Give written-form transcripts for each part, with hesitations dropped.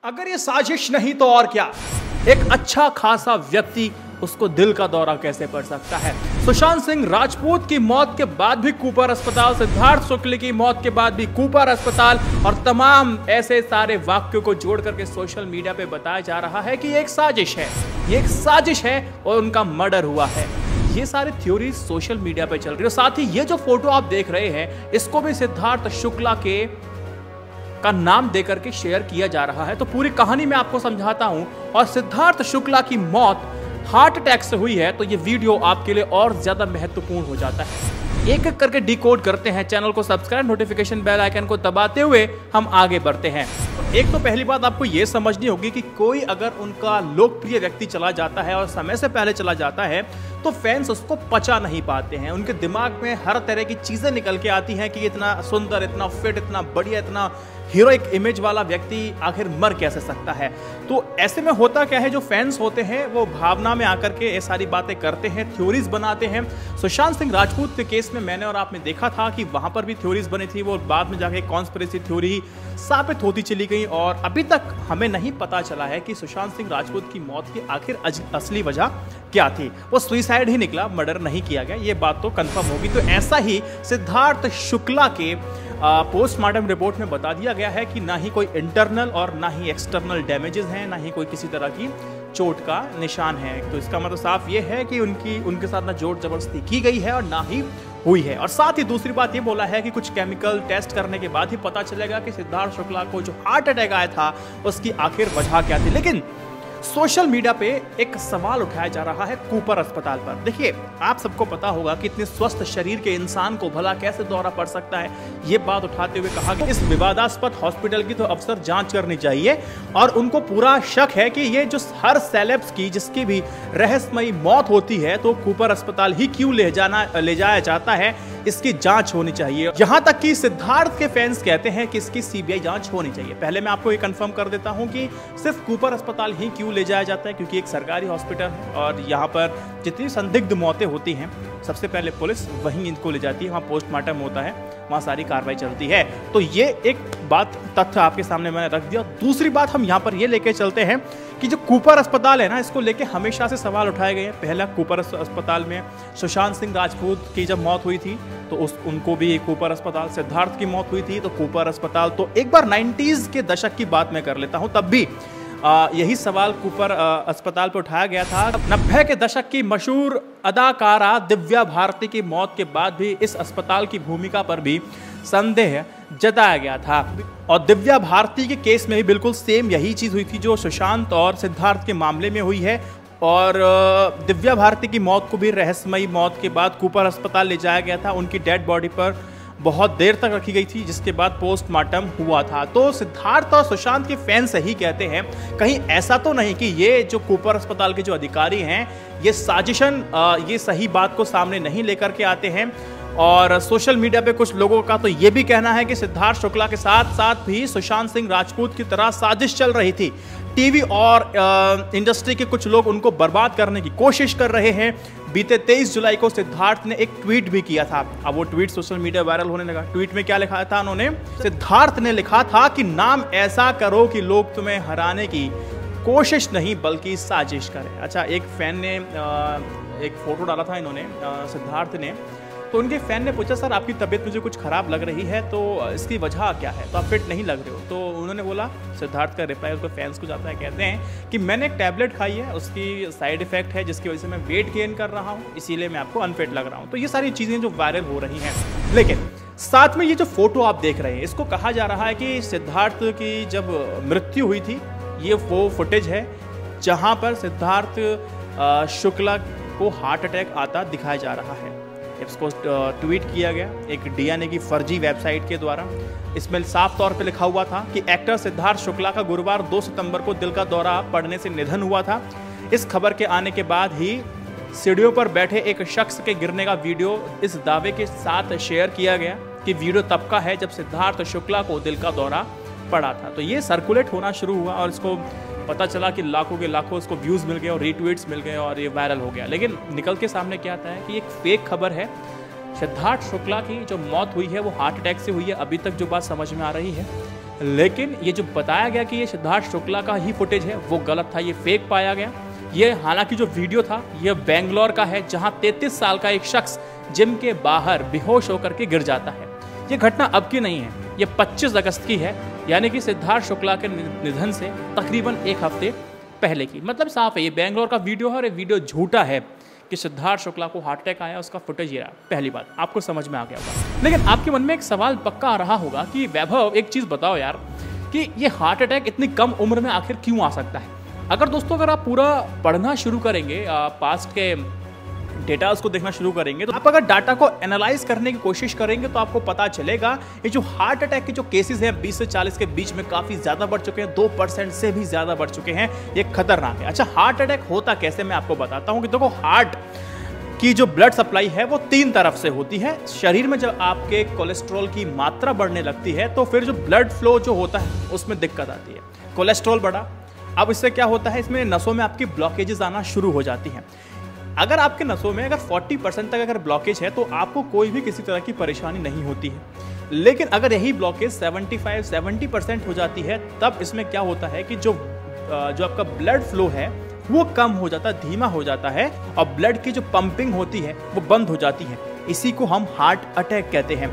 अगर ये साजिश नहीं तो और क्या। एक अच्छा खासा व्यक्ति उसको दिल का दौरा कैसे पड़ सकता है। सुशांत सिंह राजपूत की मौत के बाद भी कूपर अस्पताल, सिद्धार्थ शुक्ल की मौत के बाद भी कूपर अस्पताल और तमाम ऐसे सारे वाक्यों को जोड़ करके सोशल मीडिया पे बताया जा रहा है कि ये एक साजिश है, ये एक साजिश है और उनका मर्डर हुआ है। ये सारी थ्योरी सोशल मीडिया पे चल रही है। साथ ही ये जो फोटो आप देख रहे हैं इसको भी सिद्धार्थ शुक्ला का नाम देकर के शेयर किया जा रहा है। तो पूरी कहानी मैं आपको समझाता हूं। और सिद्धार्थ शुक्ला की मौत हार्ट अटैक से हुई है तो ये वीडियो आपके लिए और ज्यादा महत्वपूर्ण हो जाता है। एक एक करके डिकोड करते हैं। चैनल को सब्सक्राइब, नोटिफिकेशन बेल आइकन को दबाते हुए हम आगे बढ़ते हैं। एक तो पहली बात आपको यह समझनी होगी कि कोई अगर उनका लोकप्रिय व्यक्ति चला जाता है और समय से पहले चला जाता है तो फैंस उसको पचा नहीं पाते हैं। उनके दिमाग में हर तरह की चीजें निकल के आती हैं कि इतना सुंदर, इतना फिट, इतना बढ़िया, इतना हीरोइक इमेज वाला व्यक्ति आखिर मर कैसे सकता है। तो ऐसे में होता क्या है, जो फैंस होते हैं वो भावना में आकर के ये सारी बातें करते हैं, थ्योरीज बनाते हैं। सुशांत सिंह राजपूत के केस में मैंने और आपने देखा था कि वहां पर भी थ्योरीज बनी थी, वो बाद में जाके कॉन्स्पिरेसी थ्योरी साबित होती चली गई और अभी तक हमें नहीं पता चला है कि सुशांत सिंह राजपूत की मौत की आखिर असली वजह क्या थी। वो सुसाइड ही निकला, मर्डर नहीं किया गया, ये बात तो कंफर्म होगी। तो ऐसा ही सिद्धार्थ शुक्ला के पोस्टमार्टम रिपोर्ट में बता दिया गया है कि ना ही कोई इंटरनल और ना ही एक्सटर्नल डैमेजेस हैं, ना ही कोई किसी तरह की चोट का निशान है। तो इसका मतलब साफ ये है कि उनके साथ ना जोर जबरदस्ती की गई है और ना ही हुई है। और साथ ही दूसरी बात ये बोला है कि कुछ केमिकल टेस्ट करने के बाद ही पता चलेगा कि सिद्धार्थ शुक्ला को जो हार्ट अटैक आया था उसकी आखिर वजह क्या थी। लेकिन सोशल मीडिया पे एक सवाल उठाया जा रहा है कूपर अस्पताल पर। देखिए, आप सबको पता होगा कि इतने स्वस्थ शरीर के इंसान को भला कैसे दौरा पड़ सकता है। ये बात उठाते हुए कहा कि इस विवादास्पद हॉस्पिटल की तो अफसर जांच करनी चाहिए और उनको पूरा शक है कि ये जो हर सेलेब्स की जिसकी भी रहस्यमयी मौत होती है तो कूपर अस्पताल ही क्यों ले जाया जाता है, इसकी जांच होनी चाहिए। यहां तक कि सिद्धार्थ के फैंस कहते हैं कि इसकी सीबीआई जांच होनी चाहिए। पहले मैं आपको ये कंफर्म कर देता हूं कि सिर्फ कूपर अस्पताल ही क्यों ले जाया जाता है, क्योंकि एक सरकारी हॉस्पिटल है और यहाँ पर जितनी संदिग्ध मौतें होती हैं सबसे पहले पुलिस वहीं इनको ले जाती है, वहाँ पोस्टमार्टम होता है, वहाँ सारी कार्रवाई चलती है। तो ये एक बात तथ्य आपके सामने मैंने रख दिया। दूसरी बात हम यहाँ पर ये लेके चलते हैं कि जो कूपर अस्पताल है ना, इसको लेके हमेशा से सवाल उठाए गए हैं। पहला कूपर अस्पताल में सुशांत सिंह राजपूत की जब मौत हुई थी तो उनको भी कूपर अस्पताल, सिद्धार्थ की मौत हुई थी तो कूपर अस्पताल। तो एक बार 90s के दशक की बात मैं कर लेता हूँ, तब भी यही सवाल कूपर अस्पताल पर उठाया गया था। 90 के दशक की मशहूर अदाकारा दिव्या भारती की मौत के बाद भी इस अस्पताल की भूमिका पर भी संदेह जताया गया था और दिव्या भारती के केस में भी बिल्कुल सेम यही चीज हुई थी जो सुशांत और सिद्धार्थ के मामले में हुई है। और दिव्या भारती की मौत को भी रहस्यमयी मौत के बाद कूपर अस्पताल ले जाया गया था। उनकी डेड बॉडी पर बहुत देर तक रखी गई थी जिसके बाद पोस्टमार्टम हुआ था। तो सिद्धार्थ और सुशांत के फैंस यही कहते हैं, कहीं ऐसा तो नहीं कि ये जो कूपर अस्पताल के जो अधिकारी हैं ये साजिशन, ये सही बात को सामने नहीं लेकर के आते हैं। और सोशल मीडिया पे कुछ लोगों का तो ये भी कहना है कि सिद्धार्थ शुक्ला के साथ साथ भी सुशांत सिंह राजपूत की तरह साजिश चल रही थी। टीवी और इंडस्ट्री के कुछ लोग उनको बर्बाद करने की कोशिश कर रहे हैं। बीते 23 जुलाई को सिद्धार्थ ने एक ट्वीट भी किया था। अब वो ट्वीट सोशल मीडिया वायरल होने लगा। ट्वीट में क्या लिखा था उन्होंने? सिद्धार्थ ने लिखा था कि नाम ऐसा करो कि लोग तुम्हें हराने की कोशिश नहीं बल्कि साजिश करें। अच्छा, एक फैन ने एक फोटो डाला था इन्होंने, सिद्धार्थ ने, तो उनके फैन ने पूछा, सर आपकी तबीयत मुझे कुछ खराब लग रही है तो इसकी वजह क्या है, तो आप फिट नहीं लग रहे हो। तो उन्होंने बोला, सिद्धार्थ का रिप्लाई उसको फैंस को जाता है, कहते हैं कि मैंने एक टैबलेट खाई है, उसकी साइड इफेक्ट है जिसकी वजह से मैं वेट गेन कर रहा हूँ, इसीलिए मैं आपको अनफिट लग रहा हूँ। तो ये सारी चीज़ें जो वायरल हो रही हैं। लेकिन साथ में ये जो फोटो आप देख रहे हैं इसको कहा जा रहा है कि सिद्धार्थ की जब मृत्यु हुई थी ये वो फुटेज है जहाँ पर सिद्धार्थ शुक्ला को हार्ट अटैक आता दिखाया जा रहा है। इसको ट्वीट किया गया एक डीएनए की फर्जी वेबसाइट के द्वारा। इसमें साफ तौर पे लिखा हुआ था कि एक्टर सिद्धार्थ शुक्ला का गुरुवार 2 सितंबर को दिल का दौरा पड़ने से निधन हुआ था। इस खबर के आने के बाद ही सीढ़ियों पर बैठे एक शख्स के गिरने का वीडियो इस दावे के साथ शेयर किया गया कि वीडियो तब का है जब सिद्धार्थ शुक्ला को दिल का दौरा पड़ा था। तो ये सर्कुलेट होना शुरू हुआ और इसको पता चला कि लाखों के लाखों इसको व्यूज़ मिल गए और रीट्वीट्स मिल गए और ये वायरल हो गया। लेकिन निकल के सामने क्या आता है कि एक फेक खबर है। सिद्धार्थ शुक्ला की जो मौत हुई है वो हार्ट अटैक से हुई है। अभी तक जो बात समझ में आ रही है लेकिन ये जो बताया गया कि ये सिद्धार्थ शुक्ला का ही फुटेज है वो गलत था, ये फेक पाया गया। ये हालांकि जो वीडियो था ये बेंगलोर का है, जहां 33 साल का एक शख्स जिम के बाहर बेहोश होकर के गिर जाता है। ये घटना अब की नहीं है, ये 25 अगस्त की है, यानी कि सिद्धार्थ शुक्ला के निधन से तकरीबन एक हफ्ते पहले की। मतलब साफ है, ये बेंगलोर का वीडियो है और ये वीडियो झूठा है कि सिद्धार्थ शुक्ला को हार्ट अटैक आया, उसका फुटेज ये रहा। पहली बात आपको समझ में आ गया होगा। लेकिन आपके मन में एक सवाल पक्का आ रहा होगा कि वैभव एक चीज़ बताओ यार, कि ये हार्ट अटैक इतनी कम उम्र में आखिर क्यों आ सकता है? अगर दोस्तों अगर आप पूरा पढ़ना शुरू करेंगे, पास्ट के डेटास को देखना शुरू करेंगे, तो आप अगर डाटा को एनालाइज करने की कोशिश करेंगे तो आपको पता चलेगा ये जो हार्ट अटैक के जो केसेस हैं 20 से 40 के बीच में काफ़ी ज़्यादा बढ़ चुके हैं, 2% से भी ज़्यादा बढ़ चुके हैं। ये खतरनाक है। अच्छा, हार्ट अटैक होता कैसे, मैं आपको बताता हूँ कि देखो, हार्ट की जो ब्लड सप्लाई है वो 3 तरफ से होती है। शरीर में जब आपके कोलेस्ट्रॉल की मात्रा बढ़ने लगती है तो फिर जो ब्लड फ्लो जो होता है उसमें दिक्कत आती है। कोलेस्ट्रॉल बढ़ा, अब इससे क्या होता है, इसमें नसों में आपकी ब्लॉकेजेस आना शुरू हो जाती हैं। अगर आपके नसों में अगर 40% तक अगर ब्लॉकेज है तो आपको कोई भी किसी तरह की परेशानी नहीं होती है। लेकिन अगर यही ब्लॉकेज 75-70% हो जाती है, तब इसमें क्या होता है कि जो आपका ब्लड फ्लो है वो कम हो जाता है, धीमा हो जाता है, और ब्लड की जो पंपिंग होती है वो बंद हो जाती है। इसी को हम हार्ट अटैक कहते हैं।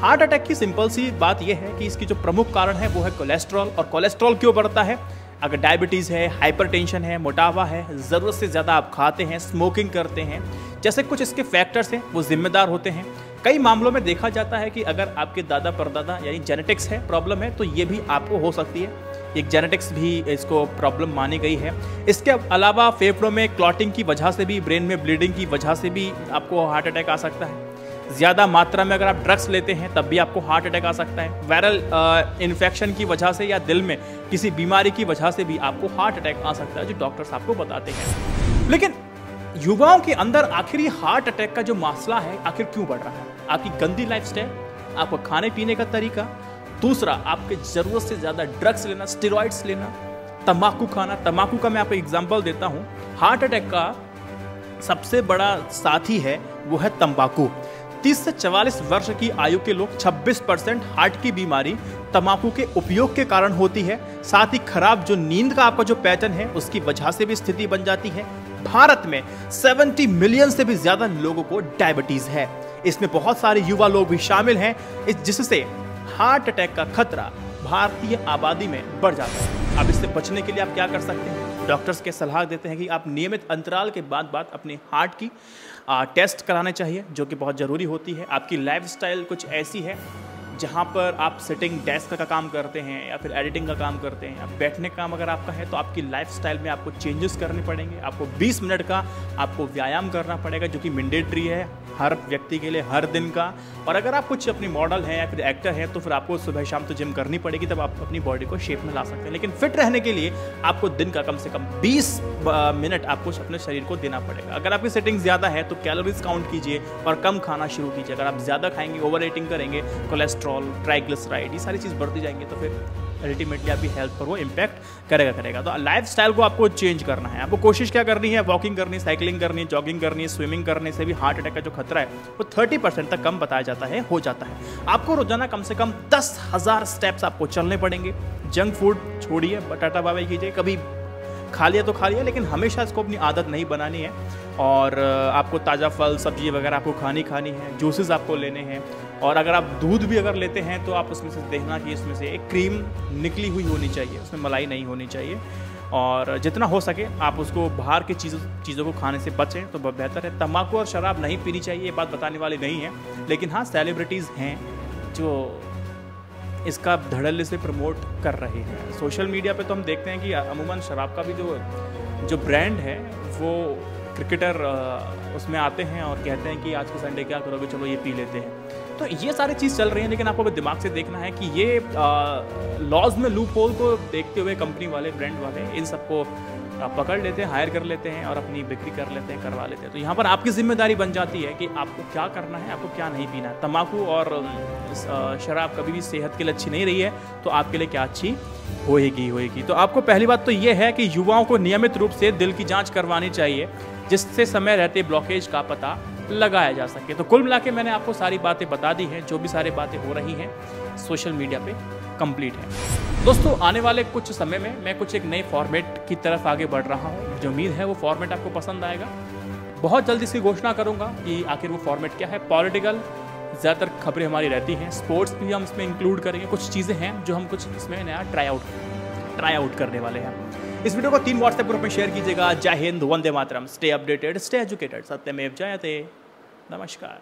हार्ट अटैक की सिंपल सी बात यह है कि इसकी जो प्रमुख कारण है वो है कोलेस्ट्रॉल। और कोलेस्ट्रॉल क्यों बढ़ता है? अगर डायबिटीज़ है, हाइपरटेंशन है, मोटापा है, ज़रूरत से ज़्यादा आप खाते हैं, स्मोकिंग करते हैं, जैसे कुछ इसके फैक्टर्स हैं वो जिम्मेदार होते हैं। कई मामलों में देखा जाता है कि अगर आपके दादा परदादा यानी जेनेटिक्स है, प्रॉब्लम है, तो ये भी आपको हो सकती है। एक जेनेटिक्स भी इसको प्रॉब्लम मानी गई है। इसके अलावा फेफड़ों में क्लॉटिंग की वजह से भी, ब्रेन में ब्लीडिंग की वजह से भी आपको हार्ट अटैक आ सकता है। ज़्यादा मात्रा में अगर आप ड्रग्स लेते हैं तब भी आपको हार्ट अटैक आ सकता है। वायरल इन्फेक्शन की वजह से या दिल में किसी बीमारी की वजह से भी आपको हार्ट अटैक आ सकता है, जो डॉक्टर्स आपको बताते हैं। लेकिन युवाओं के अंदर आखिर ये हार्ट अटैक का जो मसला है आखिर क्यों बढ़ रहा है? आपकी गंदी लाइफस्टाइल, आपको खाने पीने का तरीका, दूसरा आपके ज़रूरत से ज़्यादा ड्रग्स लेना, स्टेरॉइड्स लेना, तम्बाकू खाना। तम्बाकू का मैं आपको एग्जाम्पल देता हूँ। हार्ट अटैक का सबसे बड़ा साथी है वो है तम्बाकू। 30 से 44 वर्ष की आयु के लोग 26% हार्ट की बीमारी तंबाकू के उपयोग के कारण होती है। साथ ही खराब जो नींद का आपका जो पैटर्न है उसकी वजह से भी स्थिति बन जाती है। भारत में 70 मिलियन से भी ज्यादा लोगों को डायबिटीज है। इसमें बहुत सारे युवा लोग भी शामिल हैं, जिससे हार्ट अटैक का खतरा भारतीय आबादी में बढ़ जाता है। अब इससे बचने के लिए आप क्या कर सकते हैं? डॉक्टर्स के सलाह देते हैं कि आप नियमित अंतराल के बाद अपने हार्ट की टेस्ट कराने चाहिए, जो कि बहुत ज़रूरी होती है। आपकी लाइफस्टाइल कुछ ऐसी है जहाँ पर आप सिटिंग डेस्क का काम करते हैं या फिर एडिटिंग का काम करते हैं, या बैठने का काम अगर आपका है, तो आपकी लाइफस्टाइल में आपको चेंजेस करने पड़ेंगे। आपको 20 मिनट का आपको व्यायाम करना पड़ेगा, जो कि मैंडेटरी है हर व्यक्ति के लिए, हर दिन का। और अगर आप कुछ अपनी मॉडल हैं या फिर एक्टर हैं तो फिर आपको सुबह शाम तो जिम करनी पड़ेगी, तब आप अपनी बॉडी को शेप में ला सकते हैं। लेकिन फिट रहने के लिए आपको दिन का कम से कम 20 मिनट आपको अपने शरीर को देना पड़ेगा। अगर आपकी सेटिंग ज़्यादा है तो कैलोरीज काउंट कीजिए और कम खाना शुरू कीजिए। अगर आप ज़्यादा खाएंगे, ओवर ईटिंग करेंगे, कोलेस्ट्रॉल, ट्राइग्लिसराइड, ये सारी चीज़ बढ़ती जाएंगी, तो फिर अल्टीमेटली आपकी हेल्थ पर वो इम्पैक्ट करेगा। तो लाइफस्टाइल को आपको चेंज करना है। आपको कोशिश क्या करनी है? वॉकिंग करनी, साइकिलिंग करनी, जॉगिंग करनी, स्विमिंग करने से भी हार्ट अटैक का जो खतरा है वो 30% तक कम बताया जाता है, हो जाता है। आपको रोजाना कम से कम 10,000 स्टेप्स आपको चलने पड़ेंगे। जंक फूड छोड़िए, बटाटा बाबा कीजिए, कभी खा लिया तो खा लिया, लेकिन हमेशा इसको अपनी आदत नहीं बनानी है। और आपको ताज़ा फल सब्जी वगैरह आपको खानी है, जूसेस आपको लेने हैं। और अगर आप दूध भी अगर लेते हैं तो आप उसमें से देखना कि इसमें से एक क्रीम निकली हुई होनी चाहिए, उसमें मलाई नहीं होनी चाहिए। और जितना हो सके आप उसको बाहर की चीज़ों को खाने से बचें तो बेहतर है। तम्बाकू और शराब नहीं पीनी चाहिए, ये बात बताने वाली नहीं है। लेकिन हाँ, सेलिब्रिटीज़ हैं जो इसका धड़ल्ले से प्रमोट कर रहे हैं सोशल मीडिया पे। तो हम देखते हैं कि अमूमन शराब का भी जो ब्रांड है वो क्रिकेटर उसमें आते हैं और कहते हैं कि आज को संडे क्या करोगे, चलो ये पी लेते हैं। तो ये सारी चीज़ चल रही है, लेकिन आपको दिमाग से देखना है कि ये लॉज में लूप होल को देखते हुए कंपनी वाले, ब्रांड वाले इन सबको पकड़ लेते हैं, हायर कर लेते हैं और अपनी बिक्री कर लेते हैं, करवा लेते हैं। तो यहाँ पर आपकी जिम्मेदारी बन जाती है कि आपको क्या करना है, आपको क्या नहीं पीना है। तम्बाकू और शराब कभी भी सेहत के लिए अच्छी नहीं रही है, तो आपके लिए क्या अच्छी होएगी। तो आपको पहली बात तो ये है कि युवाओं को नियमित रूप से दिल की जांच करवानी चाहिए, जिससे समय रहते ब्लॉकेज का पता लगाया जा सके। तो कुल मिला के मैंने आपको सारी बातें बता दी हैं, जो भी सारी बातें हो रही हैं सोशल मीडिया पे। कंप्लीट है। दोस्तों आने वाले कुछ समय में मैं कुछ एक नए फॉर्मेट की तरफ आगे बढ़ रहा हूँ। मुझे उम्मीद है वो फॉर्मेट आपको पसंद आएगा। बहुत जल्दी इसकी घोषणा करूँगा कि आखिर वो फॉर्मेट क्या है। पॉलिटिकल ज़्यादातर खबरें हमारी रहती हैं, स्पोर्ट्स भी हम इसमें इंक्लूड करेंगे। कुछ चीज़ें हैं जो हम कुछ इसमें नया ट्राई आउट करने वाले हैं। इस वीडियो को 3 व्हाट्सएप ग्रुप में शेयर कीजिएगा। जय Hind, Vande Mataram, stay updated, stay educated, सत्यमेव जयते। नमस्कार।